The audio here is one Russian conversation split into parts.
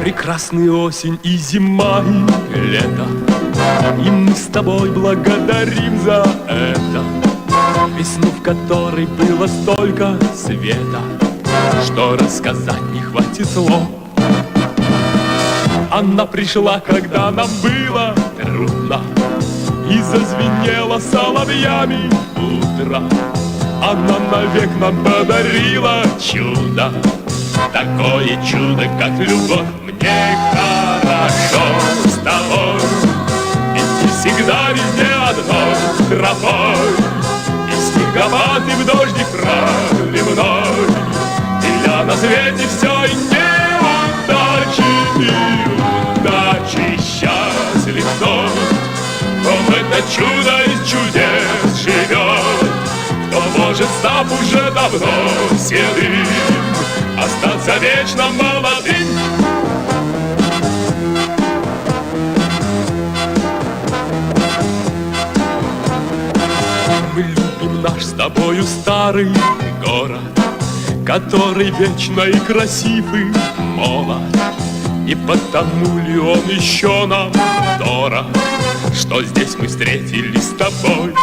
Прекрасная осень и зима, и лето, и мы с тобой благодарим за это. Весну, в которой было столько света, что рассказать не хватит слов. Она пришла, когда нам было трудно, и зазвенела соловьями утро. Она навек нам подарила чудо, такое чудо, как любовь. Мне хорошо с тобой, идти всегда везде одной тропой, и в снегопад, и в дождик проливной. Для на свете все и неудачи, и удачи, счастлив тот, кто в это чудо из чудес живет, кто может, став уже давно седым, остаться вечно молодым. Мы любим наш с тобою старый город, который вечно и красив, и молод. И потому ли он еще нам дорог, что здесь мы встретились с тобой?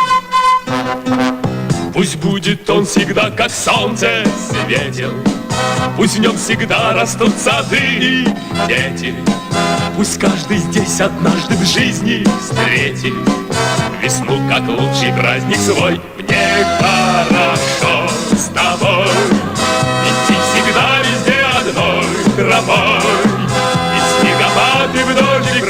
Пусть будет он всегда, как солнце светил, пусть в нем всегда растут сады и дети. Пусть каждый здесь однажды в жизни встретит весну, как лучший праздник свой. Мне хорошо с тобой, идти всегда везде одной тропой, и в снегопад, и в дождик